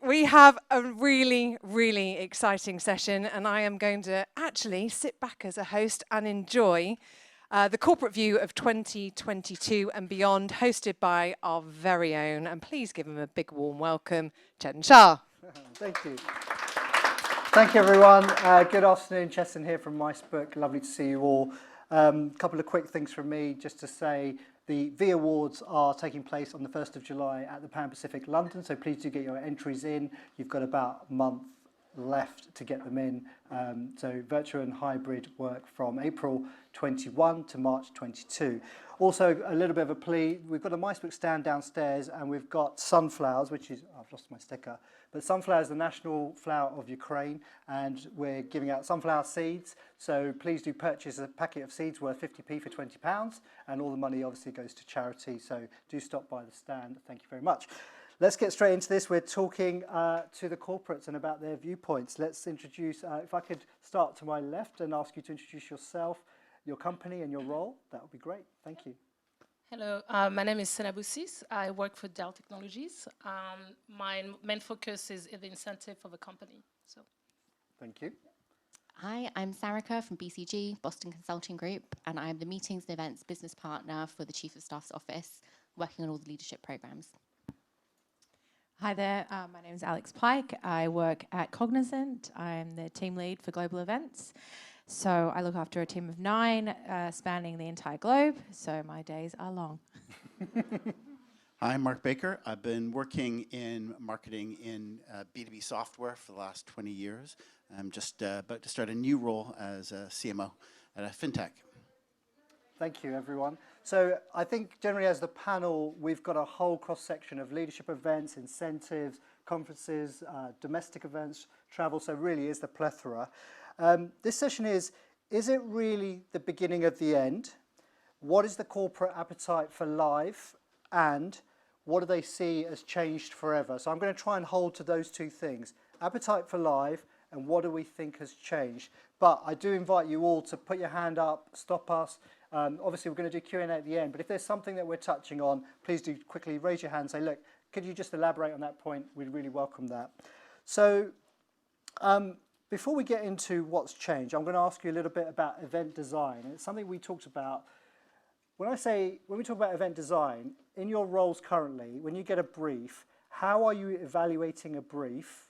we have a really, really exciting session, and I am going to actually sit back as a host and enjoy the corporate view of 2022 and beyond, hosted by our very own, and please give him a big warm welcome, Chetan Shah. Thank you. Thank you, everyone. Good afternoon. Chetan here from MiceBook. Lovely to see you all. Couple of quick things from me, just to say the V Awards are taking place on the 1st of July at the Pan Pacific London, so please do get your entries in. You've got about a month left to get them in. So virtual and hybrid work from April 21 to March 22. Also, a little bit of a plea, we've got a MiceBook stand downstairs and we've got sunflowers, which is, I've lost my sticker, but sunflower is the national flower of Ukraine, and we're giving out sunflower seeds. So please do purchase a packet of seeds worth 50p for £20, and all the money obviously goes to charity. So do stop by the stand. Thank you very much. Let's get straight into this. We're talking to the corporates and about their viewpoints. Let's introduce, if I could start to my left and ask you to introduce yourself, your company and your role, that would be great. Thank you. Hello, my name is Sena Boussis. I work for Dell Technologies. My main focus is in the incentive of a company. So, thank you. Hi, I'm Sarika from BCG, Boston Consulting Group, and I'm the Meetings and Events Business Partner for the Chief of Staff's office, working on all the leadership programs. Hi there, my name is Alex Pike. I work at Cognizant. I'm the team lead for global events. So I look after a team of 9 spanning the entire globe, so my days are long. Hi, I'm Mark Baker. I've been working in marketing in B2B software for the last 20 years. I'm just about to start a new role as a CMO at a fintech. Thank you, everyone. So I think generally as the panel, we've got a whole cross-section of leadership events, incentives, conferences, domestic events, travel, so really is the plethora. This session is it really the beginning of the end? What is the corporate appetite for live? And what do they see as changed forever? So I'm going to try and hold to those two things, appetite for live and what do we think has changed. But I do invite you all to put your hand up, stop us. Obviously, we're going to do Q&A at the end, but if there's something that we're touching on, please do quickly raise your hand and say, look, could you just elaborate on that point? We'd really welcome that. So before we get into what's changed, I'm going to ask you a little bit about event design. And it's something we talked about. When we talk about event design, in your roles currently, when you get a brief, how are you evaluating a brief?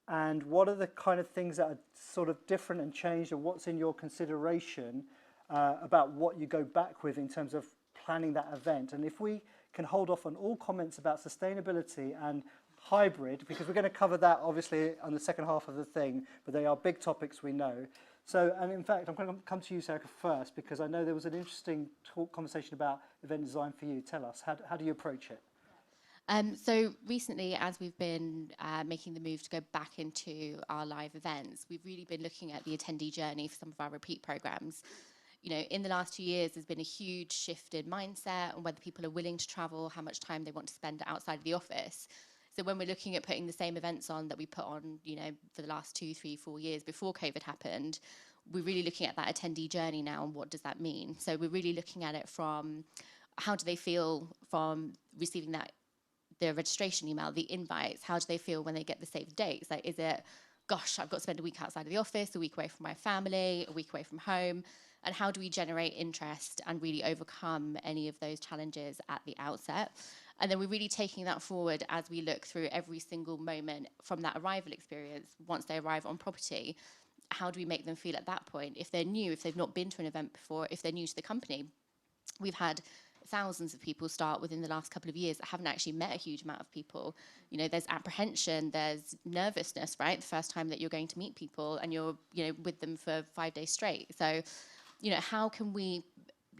And what are the kind of things that are sort of different and changed, and what's in your consideration about what you go back with in terms of planning that event? And if we can hold off on all comments about sustainability and hybrid, because we're going to cover that obviously on the second half of the thing, but they are big topics, we know. So, and in fact, I'm going to come to you, Sarika, first, because I know there was an interesting conversation about event design for you. Tell us, how do you approach it? So recently, as we've been making the move to go back into our live events, we've really been looking at the attendee journey for some of our repeat programs. You know, in the last 2 years, there's been a huge shift in mindset on whether people are willing to travel, how much time they want to spend outside of the office. So when we're looking at putting the same events on that we put on, you know, for the last 2, 3, 4 years before COVID happened, we're really looking at that attendee journey now and what does that mean? So we're really looking at it from how do they feel from receiving the registration email, the invites, how do they feel when they get the save dates? Like, is it, gosh, I've got to spend a week outside of the office, a week away from my family, a week away from home? And how do we generate interest and really overcome any of those challenges at the outset? And then we're really taking that forward as we look through every single moment from that arrival experience. Once they arrive on property, how do we make them feel at that point? If they're new, if they've not been to an event before, if they're new to the company, we've had thousands of people start within the last couple of years that haven't actually met a huge amount of people. You know, there's apprehension, there's nervousness, right? The first time that you're going to meet people and you're, you know, with them for 5 days straight. So, you know, how can we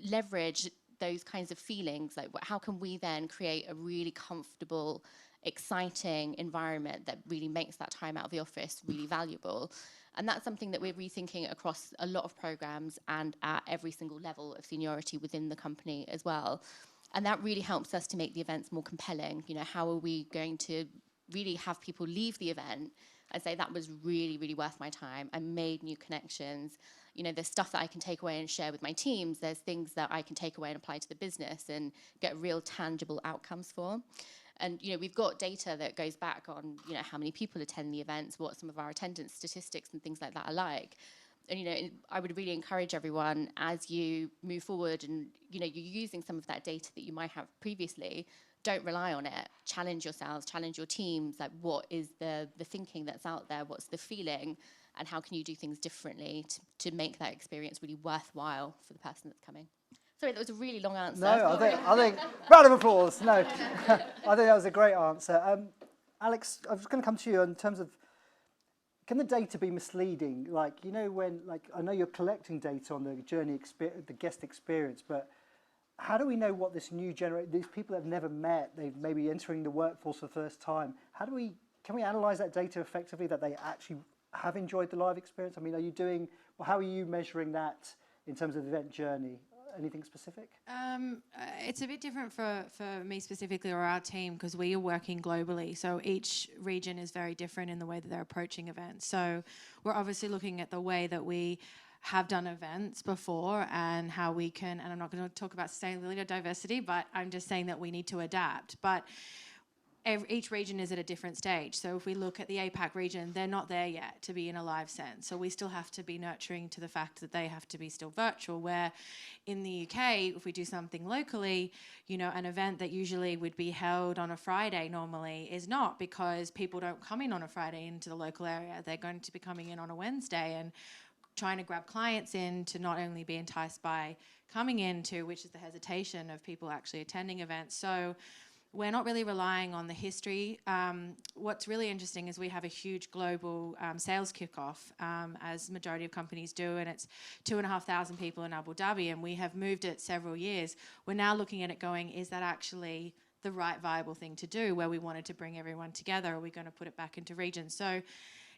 leverage those kinds of feelings? Like, how can we then create a really comfortable, exciting environment that really makes that time out of the office really valuable? And that's something that we're rethinking across a lot of programs and at every single level of seniority within the company as well. And that really helps us to make the events more compelling. You know, how are we going to really have people leave the event and say, that was really, really worth my time. I made new connections. You know, there's stuff that I can take away and share with my teams. There's things that I can take away and apply to the business and get real tangible outcomes for. And, we've got data that goes back on, how many people attend the events, what some of our attendance statistics and things like that are like. And, I would really encourage everyone, as you move forward and, you're using some of that data that you might have previously, don't rely on it. Challenge yourselves, challenge your teams. Like, what is the thinking that's out there? What's the feeling? And how can you do things differently to make that experience really worthwhile for the person that's coming? Sorry, that was a really long answer. No, I think round of applause. No, I think that was a great answer. Alex, I was going to come to you in terms of, can the data be misleading? Like, when, I know you're collecting data on the journey the guest experience, but how do we know what this new generation, these people that have never met, they've maybe entering the workforce for the first time, can we analyse that data effectively, that they actually have enjoyed the live experience? I mean, how are you measuring that in terms of the event journey? Anything specific? It's a bit different for me specifically, or our team, because we are working globally. So each region is very different in the way that they're approaching events. So we're obviously looking at the way that we have done events before and how we can, and I'm not going to talk about sustainability or diversity, but I'm just saying that we need to adapt. But each region is at a different stage. So if we look at the APAC region, they're not there yet to be in a live sense. So we still have to be nurturing to the fact that they have to be still virtual, where in the UK, if we do something locally, an event that usually would be held on a Friday normally is not, because people don't come in on a Friday into the local area. They're going to be coming in on a Wednesday and trying to grab clients in to not only be enticed by coming into, which is the hesitation of people actually attending events. So we're not really relying on the history. What's really interesting is we have a huge global sales kickoff, as the majority of companies do, and it's 2,500 people in Abu Dhabi, and we have moved it several years. We're now looking at it going, is that actually the right viable thing to do, where we wanted to bring everyone together? Are we going to put it back into regions? So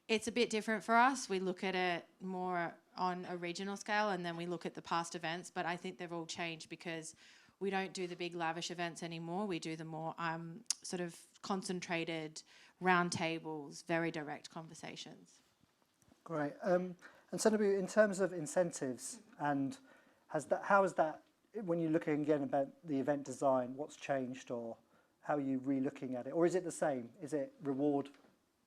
it's a bit different for us. We look at it more on a regional scale, and then we look at the past events, but I think they've all changed because we don't do the big lavish events anymore. We do the more sort of concentrated round tables, very direct conversations. Great. And Senabu, in terms of incentives, and how has that, when you're looking again about the event design, what's changed, or how are you re-looking at it? Or is it the same? Is it reward?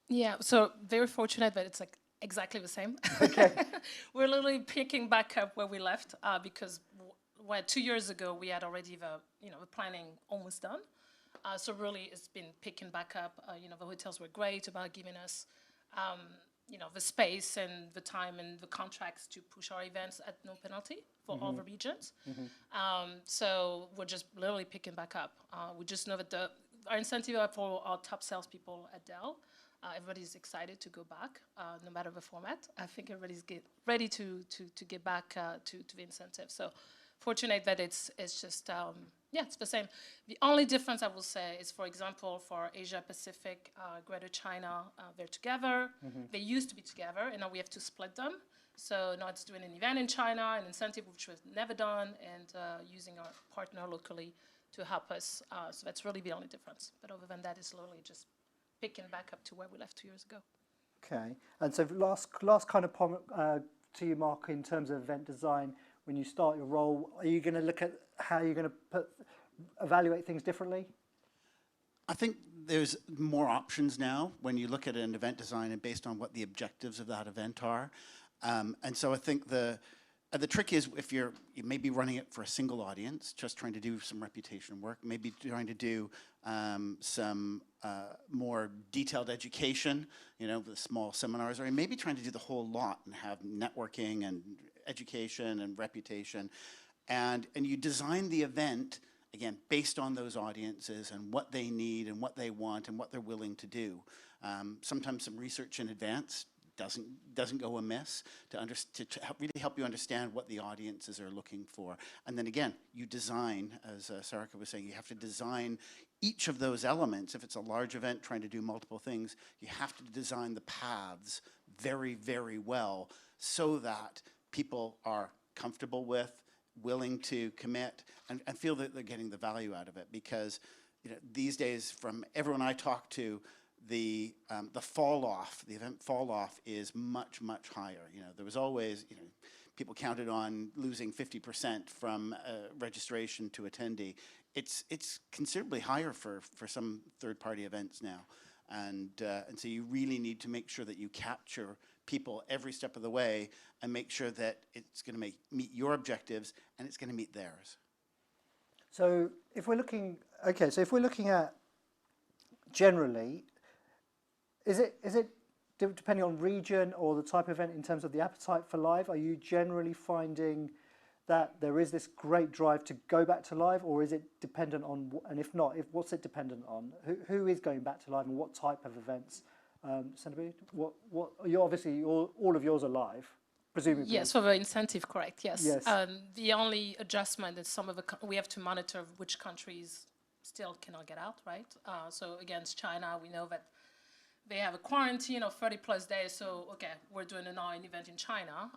Yeah, so very fortunate that it's like exactly the same. Okay. We're literally picking back up where we left because 2 years ago we had already the planning almost done. So really it's been picking back up. The hotels were great about giving us the space and the time and the contracts to push our events at no penalty for all the regions. So we're just literally picking back up. We just know that our incentive for our top salespeople at Dell, everybody's excited to go back, no matter the format. I think everybody's ready to get back to the incentive. So fortunate that it's just, it's the same. The only difference I will say is, for example, for Asia Pacific, Greater China, they're together. They used to be together, and now we have to split them. So now it's doing an event in China, an incentive which was never done, and using our partner locally to help us. So that's really the only difference. But other than that, it's literally just picking back up to where we left 2 years ago. Okay. And so last kind of point to you, Mark, in terms of event design, when you start your role, are you going to look at how you're going to evaluate things differently? I think there's more options now when you look at an event design and based on what the objectives of that event are. And so I think the trick is, if you may be running it for a single audience, just trying to do some reputation work, maybe trying to do some more detailed education, with small seminars, or maybe trying to do the whole lot and have networking and education and reputation. And you design the event, again, based on those audiences and what they need and what they want and what they're willing to do. Sometimes some research in advance doesn't go amiss to really help you understand what the audiences are looking for. And then again, you design, as Sarika was saying, you have to design each of those elements. If it's a large event trying to do multiple things, you have to design the paths very, very well so that people are comfortable with, willing to commit, and feel that they're getting the value out of it. Because these days, from everyone I talk to, the fall off, the event fall off is much, much higher. There was always, people counted on losing 50% from registration to attendee. It's considerably higher for some third-party events now. And so you really need to make sure that you capture people every step of the way and make sure that it's going to meet your objectives and it's going to meet theirs. So if we're looking, okay, so if we're looking at generally, is it depending on region or the type of event in terms of the appetite for live? Are you generally finding that there is this great drive to go back to live, or is it dependent on, and if not, what's it dependent on? Who is going back to live and what type of events? Sandy, what you obviously all of yours are live, presumably. Yes, for the incentive, correct. Yes. Yes. The only adjustment is some of the we have to monitor which countries still cannot get out, right? So against China, we know that they have a quarantine of 30 plus days. So okay, we're doing an event in China,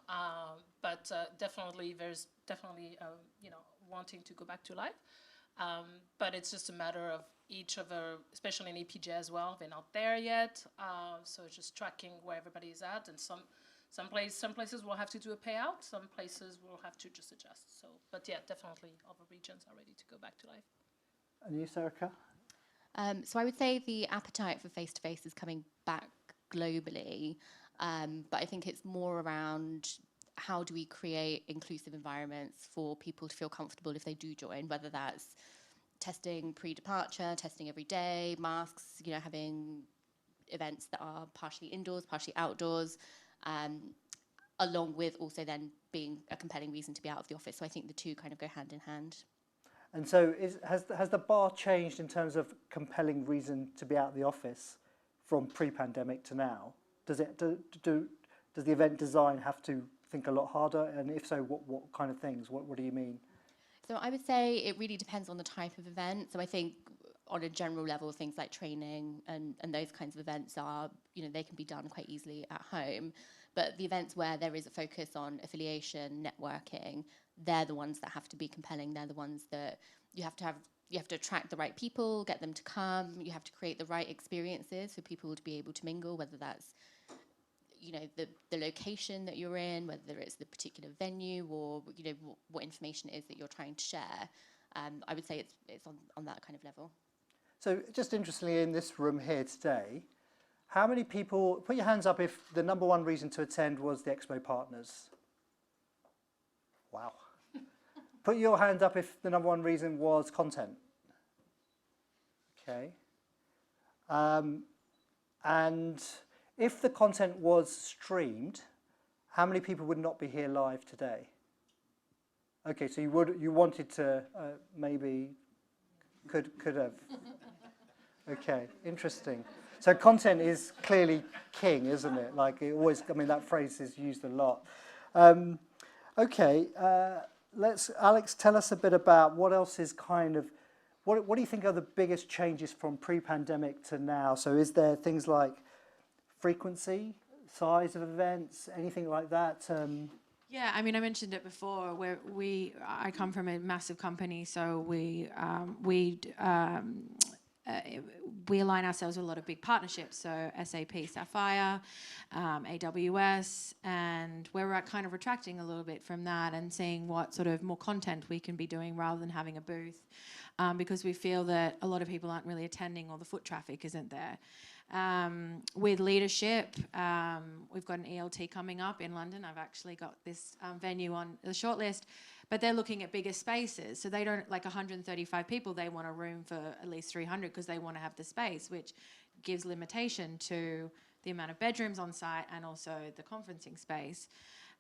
but definitely there's definitely wanting to go back to live. But it's just a matter of each of the, especially in APJ as well, they're not there yet. So it's just tracking where everybody is at, and some places will have to do a payout, some places will have to just adjust. So, but yeah, definitely all the regions are ready to go back to live. And you, Sarika? So I would say the appetite for face-to-face is coming back globally, but I think it's more around how do we create inclusive environments for people to feel comfortable if they do join, whether that's testing pre-departure, testing every day, masks, having events that are partially indoors, partially outdoors, along with also then being a compelling reason to be out of the office. So I think the two kind of go hand in hand. And so has the bar changed in terms of compelling reason to be out of the office from pre-pandemic to now? Does the event design have to think a lot harder? And if so, what kind of things? What do you mean? So I would say it really depends on the type of event. So I think on a general level, things like training and those kinds of events are, they can be done quite easily at home. But the events where there is a focus on affiliation, networking, they're the ones that have to be compelling. They're the ones that you have to attract the right people, get them to come. You have to create the right experiences for people to be able to mingle, whether that's the location that you're in, whether it's the particular venue, or what information it is that you're trying to share. I would say it's on that kind of level. So just interestingly, in this room here today, how many people, put your hands up if the number one reason to attend was the Expo partners? Wow. Put your hand up if the number one reason was content. Okay. And if the content was streamed, how many people would not be here live today? Okay, so you wanted to maybe could have. Okay, interesting. So content is clearly king, isn't it? Like it always. I mean, that phrase is used a lot. Okay, Alex, tell us a bit about what else is kind of. What do you think are the biggest changes from pre-pandemic to now? So is there things like frequency, size of events, anything like that? Yeah, I mean, I mentioned it before. I come from a massive company, so we align ourselves with a lot of big partnerships. So SAP Sapphire, AWS, and we're kind of retracting a little bit from that and seeing what sort of more content we can be doing rather than having a booth, because we feel that a lot of people aren't really attending or the foot traffic isn't there. With leadership, we've got an ELT coming up in London. I've actually got this venue on the shortlist, but they're looking at bigger spaces. So they don't, like 135 people, they want a room for at least 300 because they want to have the space, which gives limitation to the amount of bedrooms on site and also the conferencing space.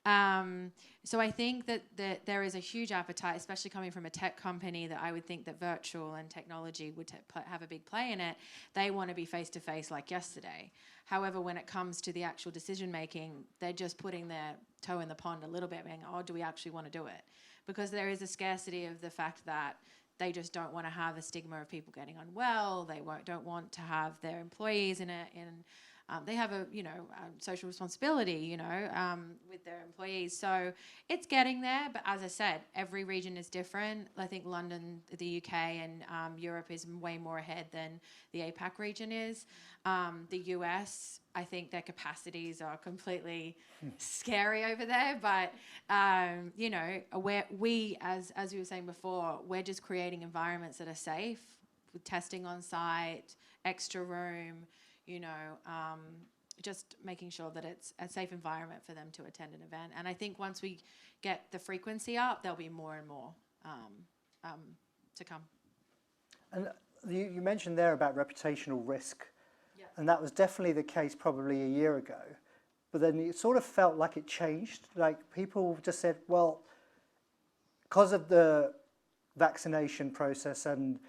So I think that there is a huge appetite, especially coming from a tech company, that I would think that virtual and technology would have a big play in it. They want to be face-to-face like yesterday. However, when it comes to the actual decision-making, they're just putting their toe in the pond a little bit, being, oh, do we actually want to do it? Because there is a scarcity of the fact that they just don't want to have the stigma of people getting unwell. They don't want to have their employees in they have a social responsibility, with their employees. So it's getting there. But as I said, every region is different. I think London, the UK, and Europe is way more ahead than the APAC region is. The US, I think their capacities are completely scary over there. But we, as we were saying before, we're just creating environments that are safe, with testing on site, extra room, just making sure that it's a safe environment for them to attend an event. And I think once we get the frequency up, there'll be more and more to come. And you mentioned there about reputational risk, and that was definitely the case probably a year ago. But then it sort of felt like it changed. Like people just said, well, because of the vaccination process and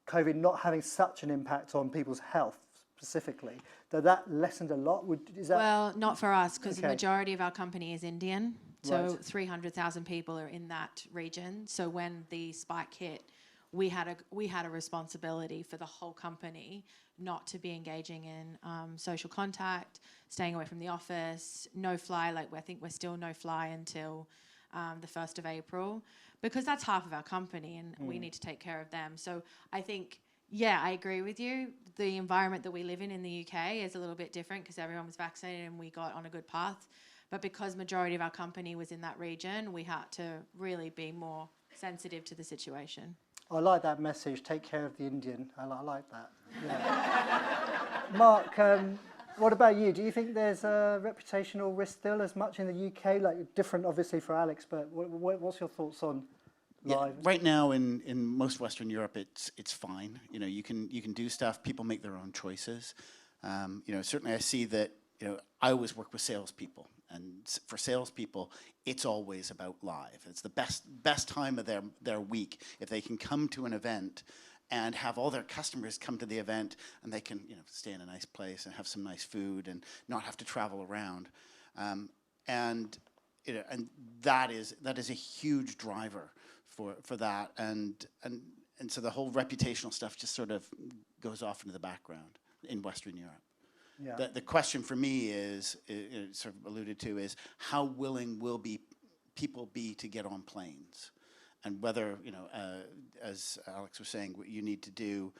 COVID not having such an impact on people's health specifically, that lessened a lot. Well, not for us, because Okay. the majority of our company is Indian. So Right. 300,000 people are in that region. So when the spike hit, we had a responsibility for the whole company not to be engaging in social contact, staying away from the office, no fly. Like I think we're still no fly until the 1st of April, because that's half of our company and we need to take care of them. So I think, I agree with you. The environment that we live in the UK is a little bit different because everyone was vaccinated and we got on a good path. But because majority of our company was in that region, we had to really be more sensitive to the situation. I like that message, take care of the Indian. I like that. Yeah. Mark, what about you? Do you think there's a reputational risk still as much in the UK? Like different, obviously, for Alex, but what's your thoughts on live? Right now in most Western Europe, it's fine. You can do stuff. People make their own choices. Certainly I see that. I always work with salespeople, and for salespeople, it's always about live. It's the best time of their week if they can come to an event and have all their customers come to the event, and they can stay in a nice place and have some nice food and not have to travel around. And that is a huge driver for that, and so the whole reputational stuff just sort of goes off into the background in Western Europe. Yeah. The question for me is sort of alluded to, is how willing will people be to get on planes, and whether as Alex was saying, what you need to do,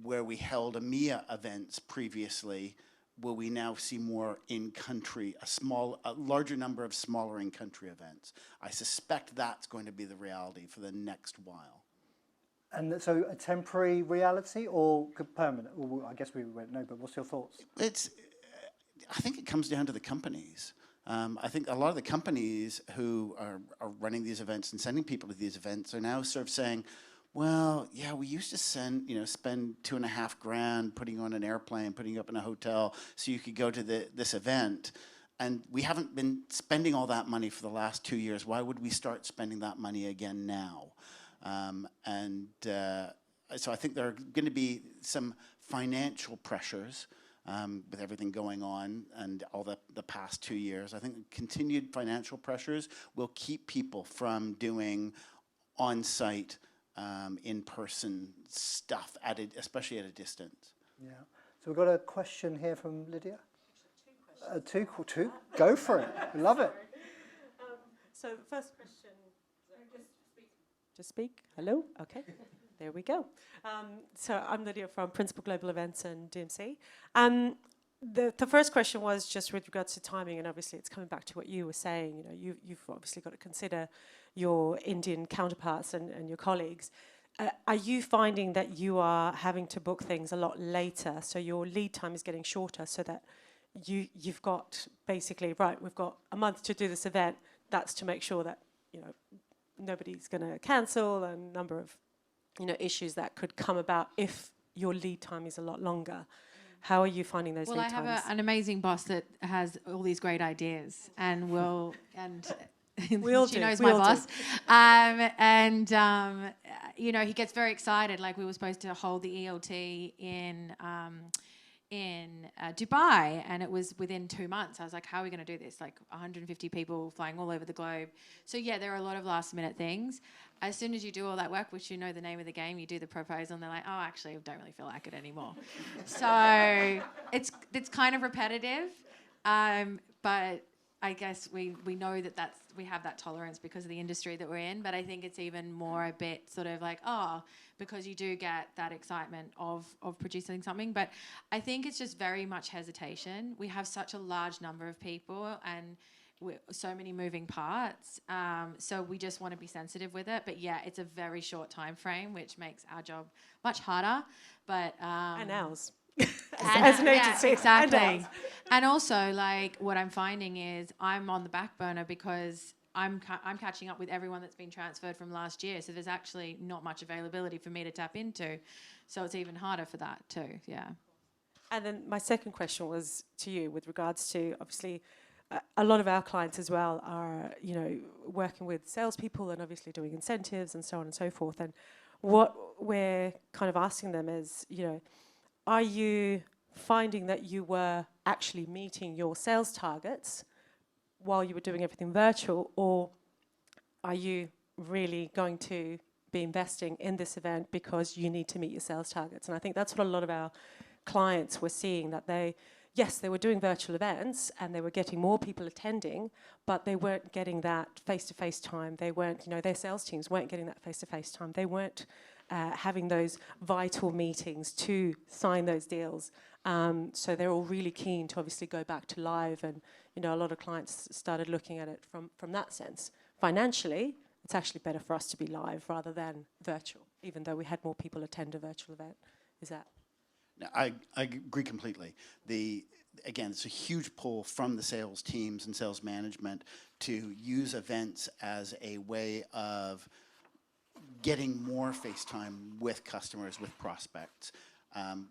where we held EMEA events previously, will we now see more in-country, a larger number of smaller in-country events? I suspect that's going to be the reality for the next while. And so a temporary reality or permanent? Well, I guess we won't know, but what's your thoughts? I think it comes down to the companies. I think a lot of the companies who are running these events and sending people to these events are now sort of saying, well, yeah, we used to spend $2.5 grand putting on an airplane, putting you up in a hotel so you could go to this event. And we haven't been spending all that money for the last 2 years. Why would we start spending that money again now? So I think there are going to be some financial pressures with everything going on and all the past 2 years. I think continued financial pressures will keep people from doing on-site, in-person stuff, especially at a distance. Yeah. So we've got a question here from Lydia. Two? Go for it. I love it. So the first question. Just speak. Hello. Okay. There we go. So I'm Lydia from Principal Global Events and DMC. The first question was just with regards to timing, and obviously it's coming back to what you were saying. You've obviously got to consider your Indian counterparts and your colleagues. Are you finding that you are having to book things a lot later, so your lead time is getting shorter, so that you've got basically, right, we've got a month to do this event. That's to make sure that nobody's going to cancel, a number of issues that could come about if your lead time is a lot longer. How are you finding those lead times? Well, I have an amazing boss that has all these great ideas, and she knows my boss. He gets very excited. Like we were supposed to hold the ELT in in Dubai, and it was within 2 months. I was like, how are we going to do this? Like 150 people flying all over the globe. So yeah, there are a lot of last minute things. As soon as you do all that work, which you know the name of the game, you do the proposal and they're like, oh, actually, I don't really feel like it anymore. So it's kind of repetitive, but I guess we know that we have that tolerance because of the industry that we're in, but I think it's even more a bit sort of like, because you do get that excitement of producing something. But I think it's just very much hesitation. We have such a large number of people and so many moving parts. So we just want to be sensitive with it. But yeah, it's a very short time frame, which makes our job much harder. But and ours. as an agency. Exactly. And also, like, what I'm finding is I'm on the back burner because I'm catching up with everyone that's been transferred from last year. So there's actually not much availability for me to tap into. So it's even harder for that too, yeah. And then my second question was to you with regards to, obviously, a lot of our clients as well are, working with salespeople and obviously doing incentives and so on and so forth. And what we're kind of asking them is, are you finding that you were actually meeting your sales targets while you were doing everything virtual, or are you really going to be investing in this event because you need to meet your sales targets? And I think that's what a lot of our clients were seeing, that they were doing virtual events and they were getting more people attending, but they weren't getting that face-to-face time. They weren't, their sales teams weren't getting that face-to-face time. They weren't having those vital meetings to sign those deals. So they're all really keen to obviously go back to live, and a lot of clients started looking at it from that sense. Financially, it's actually better for us to be live rather than virtual, even though we had more people attend a virtual event. Is that? No, I agree completely. Again, it's a huge pull from the sales teams and sales management to use events as a way of getting more face time with customers, with prospects.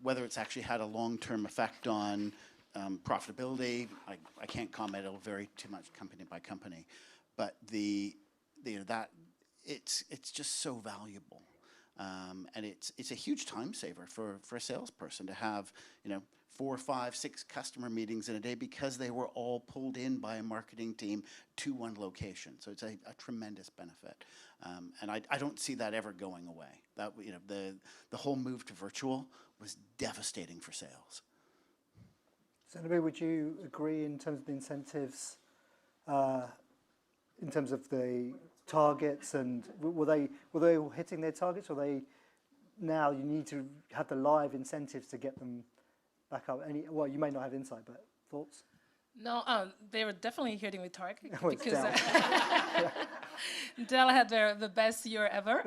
Whether it's actually had a long-term effect on profitability, I can't comment. It'll vary too much company by company, but that it's just so valuable, and it's a huge time saver for a salesperson to have 4, 5, 6 customer meetings in a day because they were all pulled in by a marketing team to one location. So it's a tremendous benefit, and I don't see that ever going away. That the whole move to virtual was devastating for sales. Senator, would you agree in terms of the incentives, in terms of the targets, and were they all hitting their targets, or now you need to have the live incentives to get them back up? Well, you may not have insight, but thoughts? No, they were definitely hitting the target Oh, because Dell had the best year ever.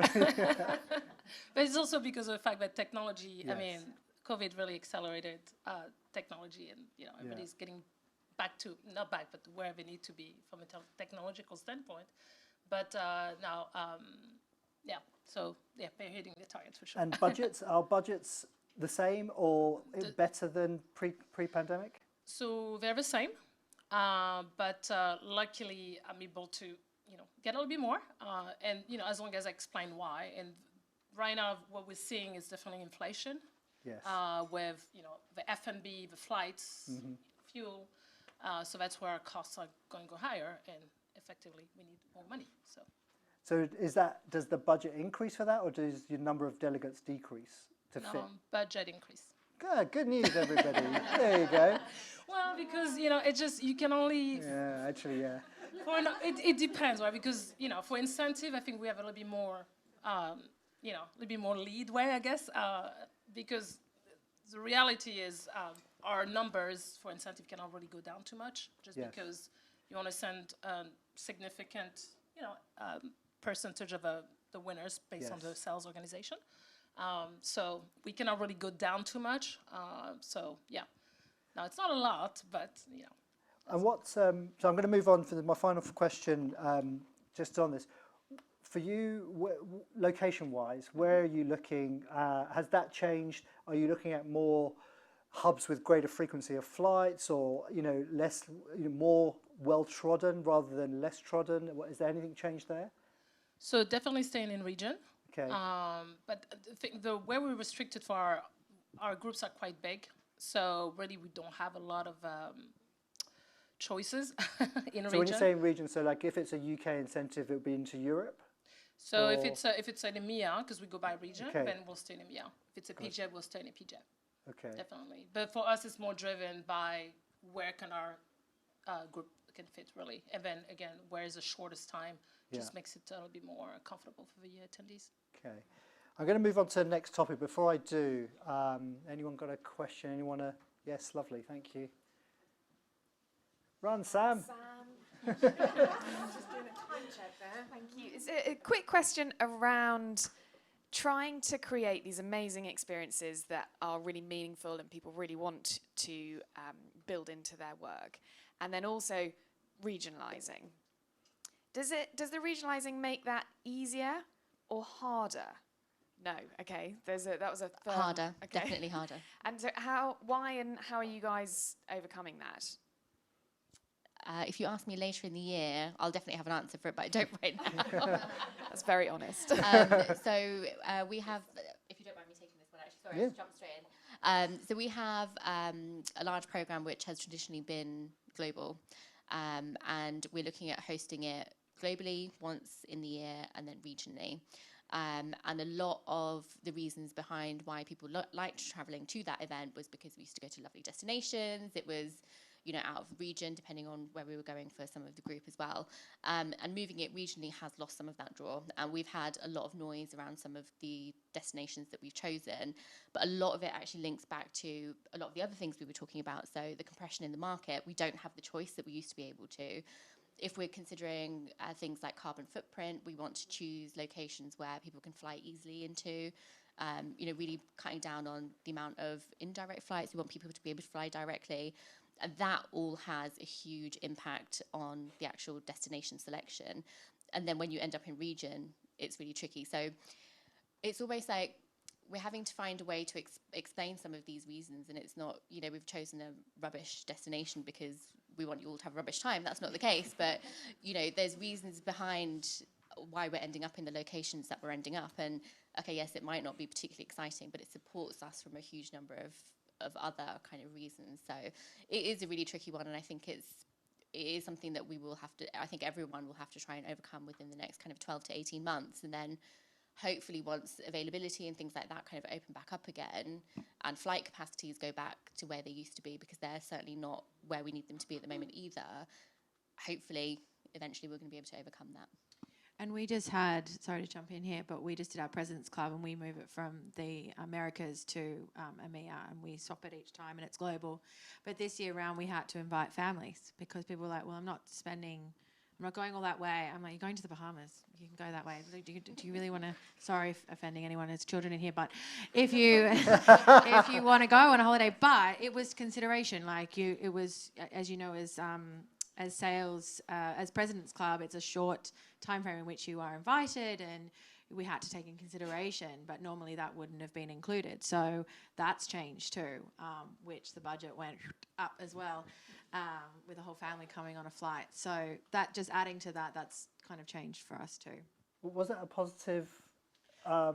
But it's also because of the fact that technology, Yes. I mean, COVID really accelerated technology, and everybody's getting not back, but where they need to be from a technological standpoint. But now, they're hitting the targets for sure. And budgets, are budgets the same or better than pre-pandemic? So they're the same, but luckily I'm able to, get a little bit more, and as long as I explain why. And right now, what we're seeing is definitely inflation. Yes. With the F&B, the flights, fuel. So that's where our costs are going to go higher, and effectively we need more money. So does the budget increase for that, or does your number of delegates decrease to fit? Budget increase. Good news, everybody. There you go. Well, because it's just you can only. Yeah, actually, yeah. It depends, right? Because for incentive, I think we have a little bit more, a little bit more leadway, I guess. Because the reality is our numbers for incentive cannot really go down too much, just Yes. because you want to send significant, percentage of the winners based on the sales organization. So we cannot really go down too much. So yeah, now it's not a lot, but And so I'm going to move on for my final question, just on this. For you, location-wise, where are you looking? Has that changed? Are you looking at more hubs with greater frequency of flights, or less, more well-trodden rather than less trodden? Is there anything changed there? So definitely staying in region. Okay. But I think the way we're restricted for our groups are quite big. So really, we don't have a lot of choices in So when region. you say in region, so like if it's a UK incentive, it would be into Europe? So if or- it's an EMEA, because we go by region, Okay. then we'll stay in EMEA. If it's a PJ, we'll stay in a PJ. Okay. Definitely. But for us, it's more driven by where can our group can fit, really. And then, again, where is the shortest time just makes it a little bit more comfortable for the attendees. Okay. I'm going to move on to the next topic. Before I do, anyone got a question? Anyone? Yes, lovely. Thank you. Run, Sam. Just doing a time check there. Thank you. It's a quick question around trying to create these amazing experiences that are really meaningful and people really want to build into their work, and then also regionalising. Does the regionalising make that easier or harder? No. Okay. That was a firm, Harder, okay. definitely harder. And so why and how are you guys overcoming that? If you ask me later in the year, I'll definitely have an answer for it, but I don't right now. That's very honest. So we have, if you don't mind me taking this one, actually, sorry, Yeah. I just jumped straight in. So we have a large program which has traditionally been global, and we're looking at hosting it globally once in the year and then regionally. And a lot of the reasons behind why people liked traveling to that event was because we used to go to lovely destinations. It was, out of region, depending on where we were going for some of the group as well. And moving it regionally has lost some of that draw. And we've had a lot of noise around some of the destinations that we've chosen. But a lot of it actually links back to a lot of the other things we were talking about. So the compression in the market, we don't have the choice that we used to be able to. If we're considering things like carbon footprint, we want to choose locations where people can fly easily into. Really cutting down on the amount of indirect flights. We want people to be able to fly directly. And that all has a huge impact on the actual destination selection. And then when you end up in region, it's really tricky. So it's almost like we're having to find a way to explain some of these reasons. And it's not, we've chosen a rubbish destination because we want you all to have a rubbish time. That's not the case. But, there's reasons behind why we're ending up in the locations that we're ending up. And, okay, yes, it might not be particularly exciting, but it supports us from a huge number of other kind of reasons. So it is a really tricky one, and I think it is something that I think everyone will have to try and overcome within the next kind of 12 to 18 months. And then hopefully once availability and things like that kind of open back up again and flight capacities go back to where they used to be, because they're certainly not where we need them to be at the moment either, hopefully eventually we're going to be able to overcome that. And we just had, sorry to jump in here, but we just did our President's Club and we move it from the Americas to EMEA, and we swap it each time and it's global. But this year round we had to invite families because people were like, well, I'm not going all that way. I'm like, you're going to the Bahamas. You can go that way. Do you really want to, sorry if offending anyone, there's children in here, but if you if you want to go on a holiday, but it was consideration. It was, as you know, as sales, as President's Club, it's a short time frame in which you are invited, and we had to take in consideration, but normally that wouldn't have been included. So that's changed too, which the budget went up as well, with the whole family coming on a flight. So that, just adding to that, that's kind of changed for us too. Was it a positive?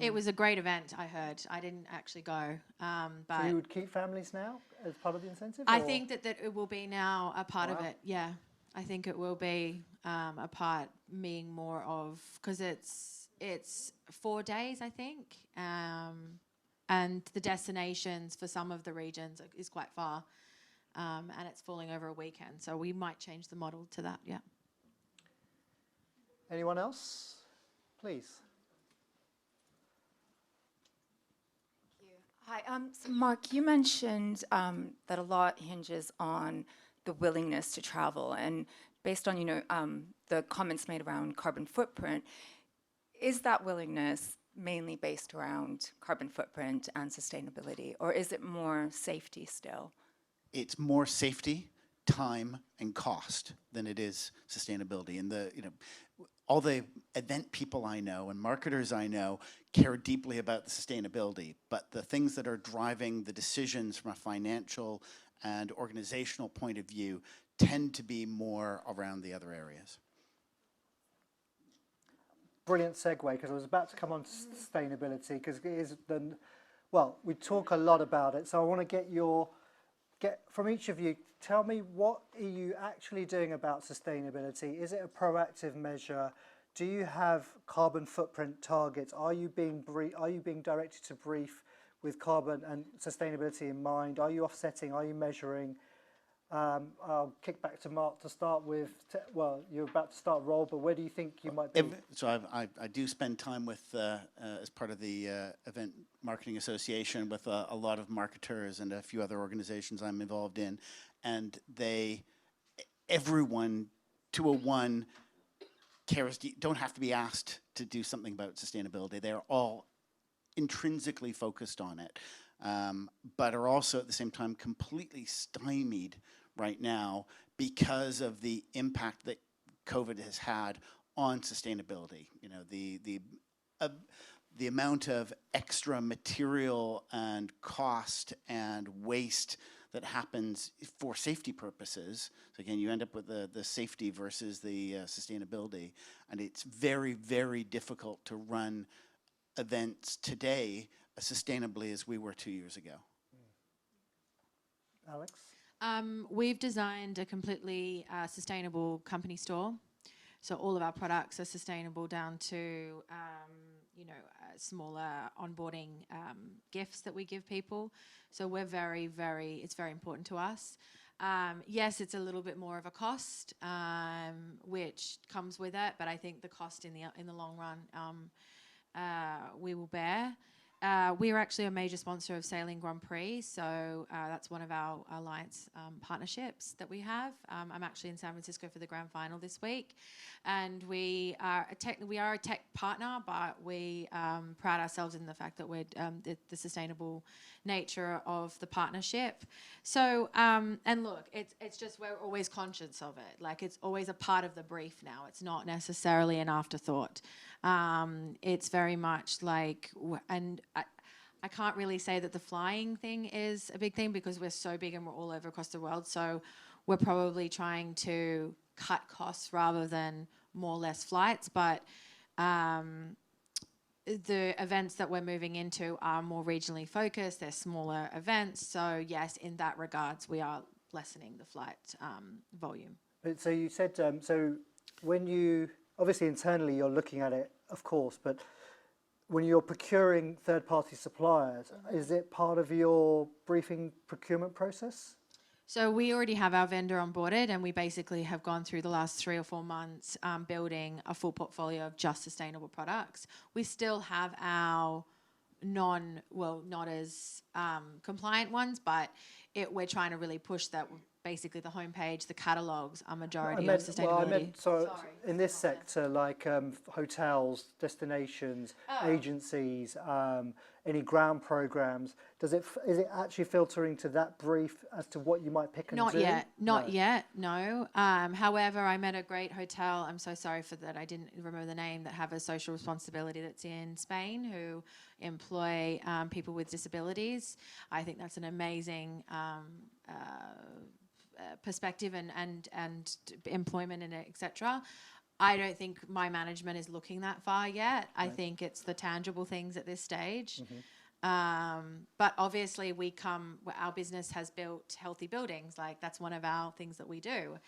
It was a great event, I heard. I didn't actually go. But So you would keep families now as part of the incentive? I or- think that it will be now a part of Wow. it, yeah. I think it will be a part, being more of, because it's 4 days, I think, and the destinations for some of the regions is quite far, and it's falling over a weekend. So we might change the model to that, yeah. Anyone else? Please. Hi, so Mark, you mentioned that a lot hinges on the willingness to travel, and based on the comments made around carbon footprint, is that willingness mainly based around carbon footprint and sustainability, or is it more safety still? It's more safety, time, and cost than it is sustainability. And all the event people I know and marketers I know care deeply about the sustainability, but the things that are driving the decisions from a financial and organizational point of view tend to be more around the other areas. Brilliant segue, because I was about to come on to sustainability, because it is we talk a lot about it. So I want to get your get from each of you, tell me, what are you actually doing about sustainability? Is it a proactive measure? Do you have carbon footprint targets? Are you being directed to brief with carbon and sustainability in mind? Are you offsetting? Are you measuring? I'll kick back to Mark to start with. Well, you're about to start role, but where do you think you might be? So I do spend time with, as part of the Event Marketing Association, with a lot of marketers and a few other organizations I'm involved in, and everyone, 201, cares, don't have to be asked to do something about sustainability. They're all intrinsically focused on it, but are also at the same time completely stymied right now because of the impact that COVID has had on sustainability. You know, the amount of extra material and cost and waste that happens for safety purposes. So again, you end up with the safety versus the sustainability, and it's very, very difficult to run events today as sustainably as we were 2 years ago. Alex? We've designed a completely sustainable company store. So all of our products are sustainable, down to smaller onboarding gifts that we give people. So we're it's very important to us. Yes, it's a little bit more of a cost, which comes with it, but I think the cost in the long run we will bear. We are actually a major sponsor of Sailing Grand Prix, so that's one of our alliance partnerships that we have. I'm actually in San Francisco for the grand final this week, and we are a tech partner, but we pride ourselves in the fact that we're the sustainable nature of the partnership. So, and look, it's just we're always conscious of it. Like, it's always a part of the brief now. It's not necessarily an afterthought. It's very much like, and I can't really say that the flying thing is a big thing because we're so big and we're all over across the world. So we're probably trying to cut costs rather than more or less flights. But the events that we're moving into are more regionally focused. They're smaller events. So yes, in that regards, we are lessening the flight volume. But so you said, so when you, obviously internally you're looking at it, of course, but when you're procuring third-party suppliers, is it part of your briefing procurement process? So we already have our vendor onboarded, and we basically have gone through the last 3 or 4 months building a full portfolio of just sustainable products. We still have our not as compliant ones, but we're trying to really push that. Basically, the homepage, the catalogs are majority of sustainability. Well, I meant, in this sector, like hotels, destinations, agencies, any ground programs, is it actually filtering to that brief as to what you might pick and do? Not yet, no. However, I met a great hotel, I'm so sorry for that, I didn't remember the name, that have a social responsibility that's in Spain, who employ people with disabilities. I think that's an amazing perspective and employment and etc. I don't think my management is looking that far yet. Right. I think it's the tangible things at this stage. Mm-hmm. But obviously our business has built healthy buildings. Like, that's one of our things that we do.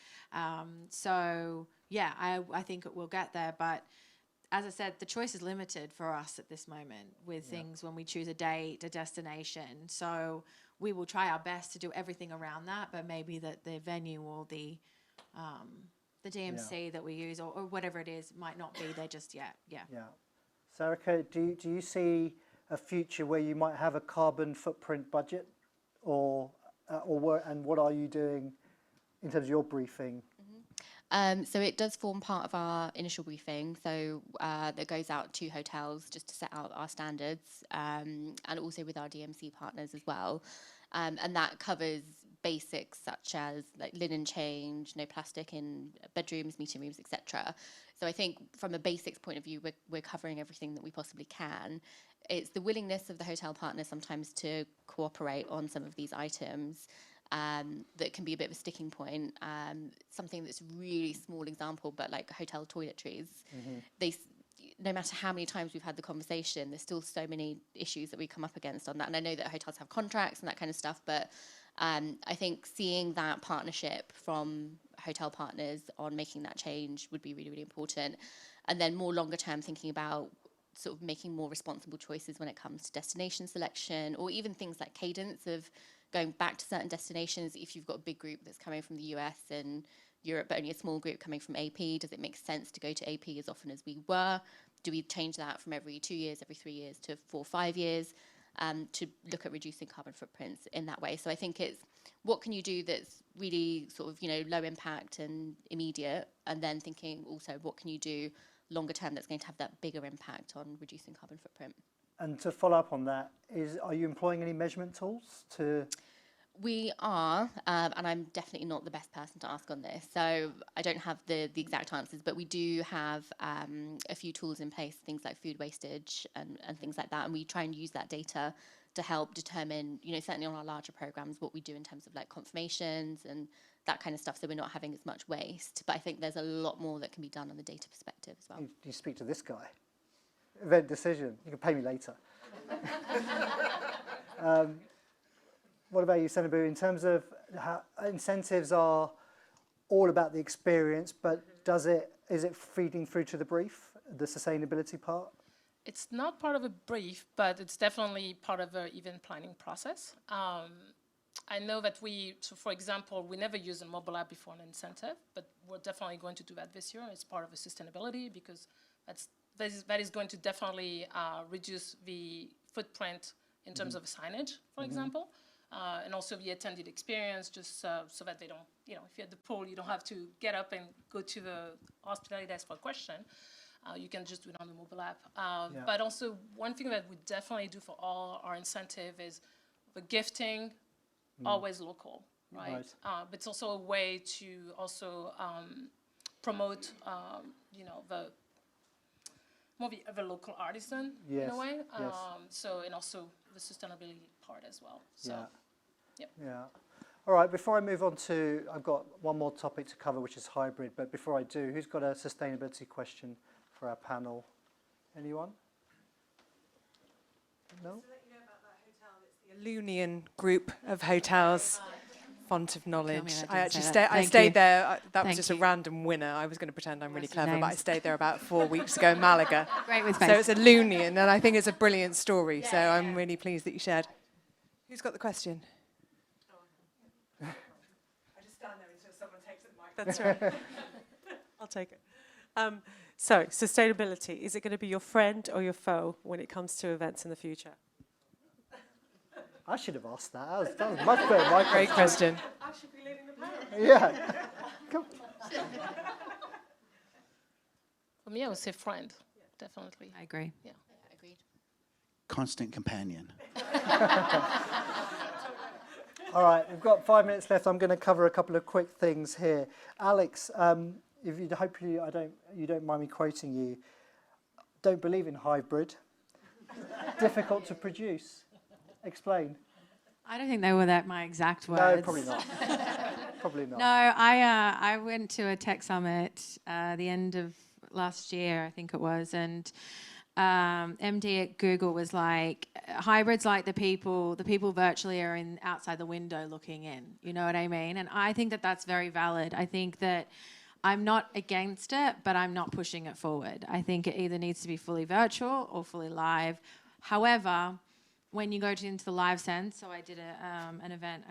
So yeah, I think it will get there. But as I said, the choice is limited for us at this moment with things when we choose a date, a destination. So we will try our best to do everything around that, but maybe that the venue or the DMC that we use or whatever it is might not be there just yet. Yeah. Sarika, do you see a future where you might have a carbon footprint budget, or what are you doing in terms of your briefing? So it does form part of our initial briefing. So that goes out to hotels just to set out our standards, and also with our DMC partners as well. And that covers basics such as like linen change, no plastic in bedrooms, meeting rooms, etc. So I think from a basics point of view, we're covering everything that we possibly can. It's the willingness of the hotel partners sometimes to cooperate on some of these items that can be a bit of a sticking point. Something that's really small example, but like hotel toiletries, no matter how many times we've had the conversation, there's still so many issues that we come up against on that. And I know that hotels have contracts and that kind of stuff, but I think seeing that partnership from hotel partners on making that change would be really, really important. And then more longer term, thinking about sort of making more responsible choices when it comes to destination selection, or even things like cadence of going back to certain destinations. If you've got a big group that's coming from the US and Europe, but only a small group coming from AP, does it make sense to go to AP as often as we were? Do we change that from every 2 years, every 3 years to 4 or 5 years, to look at reducing carbon footprints in that way? So I think it's what can you do that's really sort of, low impact and immediate, and then thinking also what can you do longer term that's going to have that bigger impact on reducing carbon footprint. And to follow up on that, are you employing any measurement tools to... We are, and I'm definitely not the best person to ask on this, so I don't have the exact answers, but we do have a few tools in place, things like food wastage and things like that, and we try and use that data to help determine, certainly on our larger programs, what we do in terms of like confirmations and that kind of stuff, so we're not having as much waste. But I think there's a lot more that can be done on the data perspective as well. You speak to this guy. Event decision. You can pay me later. What about you, Senabu? In terms of how incentives are all about the experience, but is it feeding through to the brief, the sustainability part? It's not part of a brief, but it's definitely part of an event planning process. I know that for example, we never used a mobile app before an incentive, but we're definitely going to do that this year as part of a sustainability, because that is going to definitely reduce the footprint in terms of signage, for example. And also the attended experience, just so that they don't, if you're at the pool, you don't have to get up and go to the hospitality desk for a question. You can just do it on the mobile app. But also, one thing that we definitely do for all our incentive is the gifting, always local, right? But it's also a way to also promote, the local artisan in a way. So, and also the sustainability part as well. So. Yeah. All right, before I move on to, I've got one more topic to cover, which is hybrid. But before I do, who's got a sustainability question for our panel? Anyone? No? Just to let you know about that hotel, it's the Ilunion group of hotels. Font of knowledge. I stayed there. That was just a random winner. I was going to pretend I'm really clever, but I stayed there about 4 weeks ago in Malaga. Great with So it's a Ilunion, and I think it's a brilliant story. So I'm really pleased that you shared. Who's got the question? I just stand there until someone takes the mic. That's right. I'll take it. So, sustainability, is it going to be your friend or your foe when it comes to events in the future? I should have asked that. That was much better. My Great question. I should be leading the panel. Yeah. Come. For me, I would say friend, definitely. I agree. Yeah. Agreed. Constant companion. All right, we've got 5 minutes left. I'm going to cover a couple of quick things here. Alex, if you hopefully you don't mind me quoting you. Don't believe in hybrid. Difficult to produce. Explain. I don't think they were my exact words. No, probably not. Probably not. No, I went to a tech summit the end of last year, I think it was, and MD at Google was like, hybrids like the people virtually are outside the window looking in. You know what I mean? And I think that that's very valid. I think that I'm not against it, but I'm not pushing it forward. I think it either needs to be fully virtual or fully live. However, when you go into the live sense, so I did an event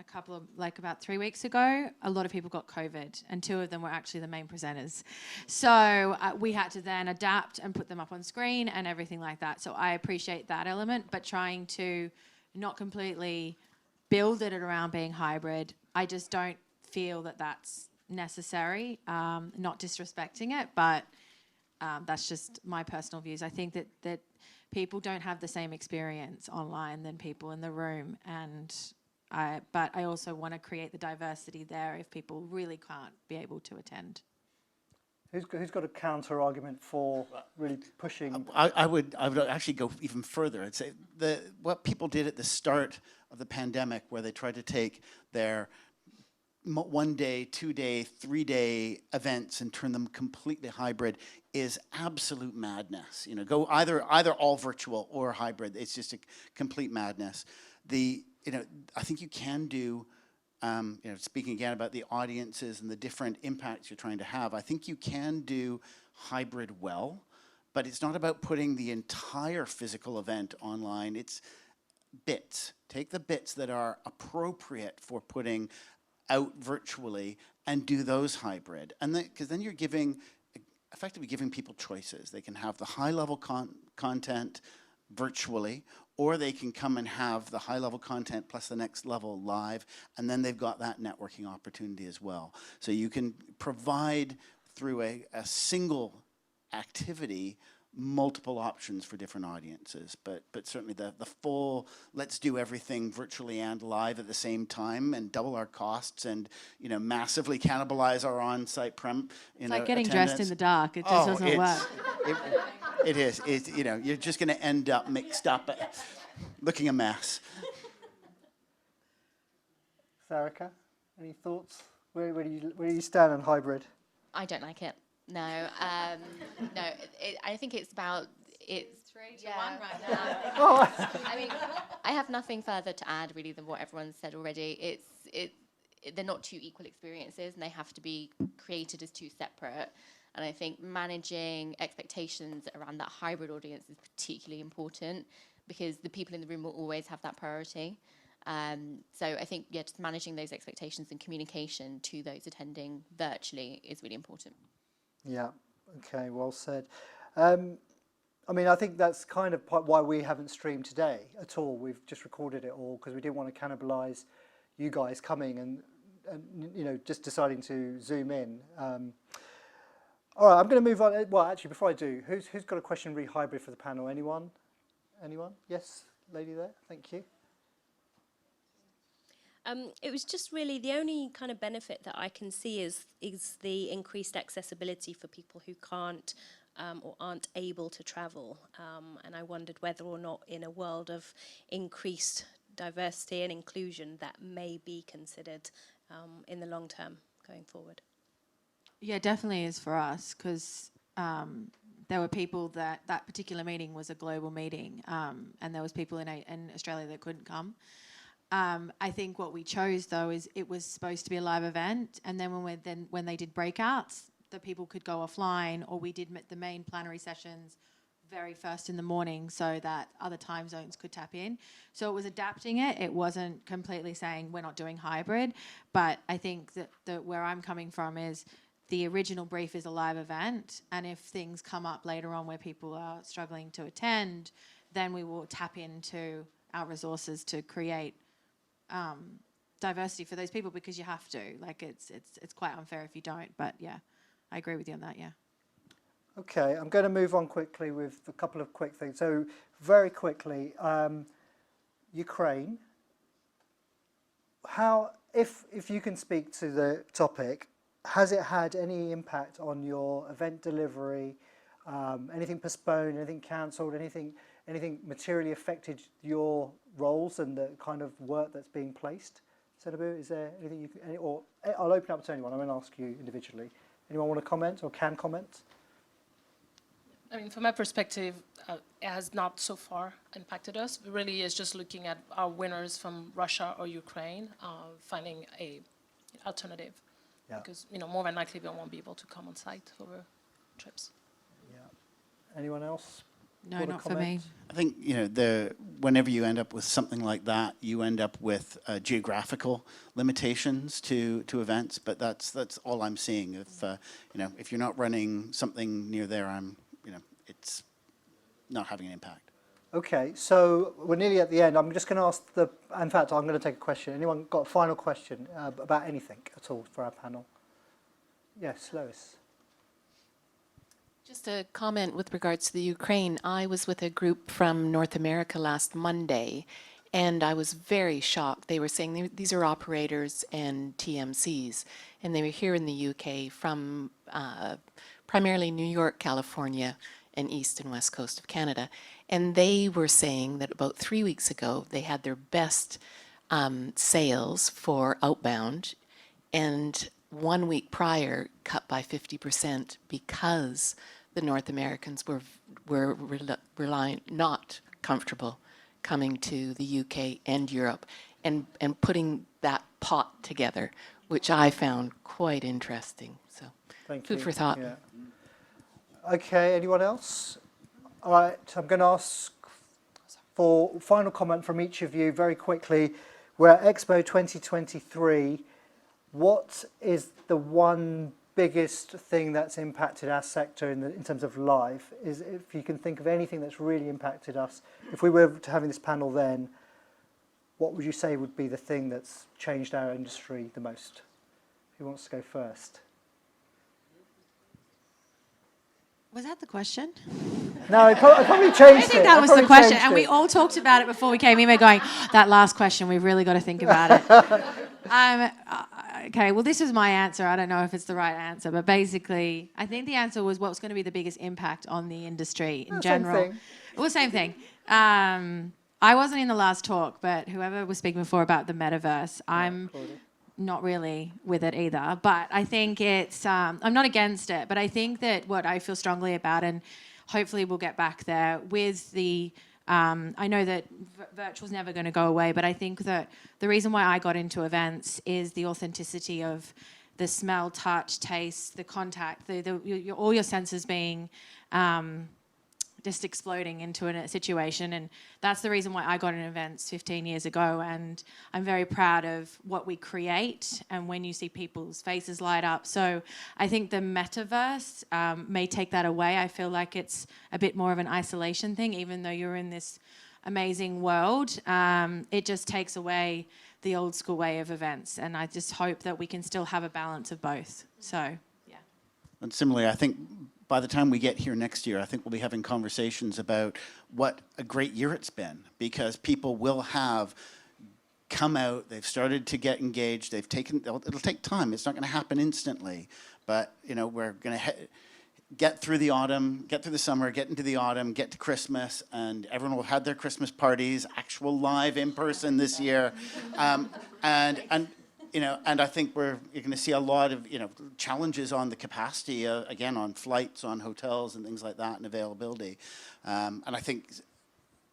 about 3 weeks ago, a lot of people got COVID, and 2 of them were actually the main presenters. So we had to then adapt and put them up on screen and everything like that. So I appreciate that element, but trying to not completely build it around being hybrid, I just don't feel that that's necessary. Not disrespecting it, but that's just my personal views. I think that people don't have the same experience online than people in the room, but I also want to create the diversity there if people really can't be able to attend. Who's got a counter argument for really pushing? I would actually go even further. I'd say what people did at the start of the pandemic, where they tried to take their 1 day, 2 day, 3 day events and turn them completely hybrid is absolute madness. Go either all virtual or hybrid. It's just a complete madness. I think you can do speaking again about the audiences and the different impacts you're trying to have, I think you can do hybrid well, but it's not about putting the entire physical event online. It's bits. Take the bits that are appropriate for putting out virtually and do those hybrid. And because then you're effectively giving people choices. They can have the high-level content virtually, or they can come and have the high-level content plus the next level live, and then they've got that networking opportunity as well. So you can provide through a single activity multiple options for different audiences, but certainly the full let's do everything virtually and live at the same time and double our costs and massively cannibalize our on-site it's like getting dressed in the dark. It just doesn't work. It is. You're just going to end up mixed up, looking a mess. Sarika, any thoughts? Where do you stand on hybrid? I don't like it. No, no. I think it's about it's 3 to 1 right now. I mean, I have nothing further to add really than what everyone's said already. They're not two equal experiences, and they have to be created as two separate. And I think managing expectations around that hybrid audience is particularly important because the people in the room will always have that priority. So I think just managing those expectations and communication to those attending virtually is really important. Yeah, okay, well said. I mean, I think that's kind of why we haven't streamed today at all. We've just recorded it all because we didn't want to cannibalise you guys coming and just deciding to zoom in. All right, I'm going to move on. Well, actually, before I do, who's got a question re-hybrid for the panel? Anyone? Yes, lady there, thank you. It was just really the only kind of benefit that I can see is the increased accessibility for people who can't or aren't able to travel. And I wondered whether or not in a world of increased diversity and inclusion that may be considered in the long term going forward. Yeah, definitely is for us because there were people that particular meeting was a global meeting and there was people in Australia that couldn't come. I think what we chose though is it was supposed to be a live event, and then when they did breakouts, the people could go offline, or we did the main plenary sessions very first in the morning so that other time zones could tap in. So it was adapting it. It wasn't completely saying we're not doing hybrid, but I think that where I'm coming from is the original brief is a live event, and if things come up later on where people are struggling to attend, then we will tap into our resources to create diversity for those people because you have to. Like it's quite unfair if you don't. But yeah, I agree with you on that. Yeah. Okay, I'm going to move on quickly with a couple of quick things. So very quickly, Ukraine. How, if you can speak to the topic, has it had any impact on your event delivery? Anything postponed? Anything cancelled? Anything materially affected your roles and the kind of work that's being placed? Senabu, is there anything you can, or I'll open up to anyone. I'm going to ask you individually. Anyone want to comment or can comment? I mean, from my perspective, it has not so far impacted us. It really is just looking at our winners from Russia or Ukraine, finding an alternative. Yeah. Because, more than likely they won't be able to come on site over trips. Yeah. Anyone else? No, not for me. I think, whenever you end up with something like that, you end up with geographical limitations to events, but that's all I'm seeing. If you're not running something near there, it's not having an impact. Okay, so we're nearly at the end. I'm just going to ask in fact, I'm going to take a question. Anyone got a final question about anything at all for our panel? Yes, Lois. Just a comment with regards to the Ukraine. I was with a group from North America last Monday, and I was very shocked. They were saying these are operators and TMCs, and they were here in the UK from primarily New York, California, and east and west coast of Canada. And they were saying that about 3 weeks ago, they had their best sales for outbound, and 1 week prior cut by 50% because the North Americans were not comfortable coming to the UK and Europe and putting that pot together, which I found quite interesting. So Thank food you. for thought. Yeah. Okay, anyone else? All right, I'm going to ask for final comment from each of you very quickly. We're at Expo 2023. What is the one biggest thing that's impacted our sector in terms of live? Is if you can think of anything that's really impacted us, if we were to having this panel then, what would you say would be the thing that's changed our industry the most? Who wants to go first? Was that the question? No, I probably changed I think it. that was the probably question, changed and we it. all talked about it before we came in. We're going, that last question, we've really got to think about it. Okay, well, this was my answer. I don't know if it's the right answer, but basically, I think the answer was what's going to be the biggest impact on the industry in general. Same thing. Well, same thing. I wasn't in the last talk, but whoever was speaking before about the metaverse, I'm not really with it either. But I think it's, I'm not against it, but I think that what I feel strongly about, and hopefully we'll get back there with the, I know that virtual's never going to go away, but I think that the reason why I got into events is the authenticity of the smell, touch, taste, the contact, all your senses being just exploding into a situation. And that's the reason why I got in events 15 years ago. And I'm very proud of what we create and when you see people's faces light up. So I think the metaverse may take that away. I feel like it's a bit more of an isolation thing, even though you're in this amazing world. It just takes away the old school way of events. And I just hope that we can still have a balance of both. So, yeah. And similarly, I think by the time we get here next year, I think we'll be having conversations about what a great year it's been, because people will have come out, they've started to get engaged, it'll take time, it's not going to happen instantly, but you know, we're going to get through the autumn, get through the summer, get into the autumn, get to Christmas, and everyone will have had their Christmas parties, actual live in person this year, and I think you're going to see a lot of challenges on the capacity, again, on flights, on hotels, and things like that, and availability. And I think,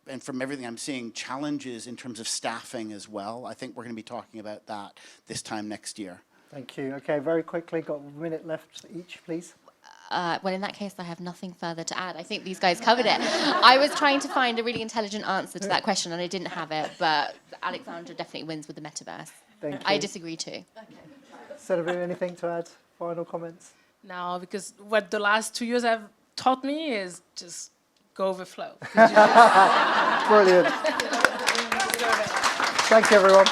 and from everything I'm seeing, challenges in terms of staffing as well. I think we're going to be talking about that this time next year. Thank you. Okay, very quickly, got a minute left each, please. Well, in that case, I have nothing further to add. I think these guys covered it. I was trying to find a really intelligent answer to that question, and I didn't have it, but Alexandra definitely wins with the metaverse. Thank you. I disagree too. Cedric, anything to add? Final comments? No, because what the last 2 years have taught me is just go with the flow. Brilliant. Thank you, everyone.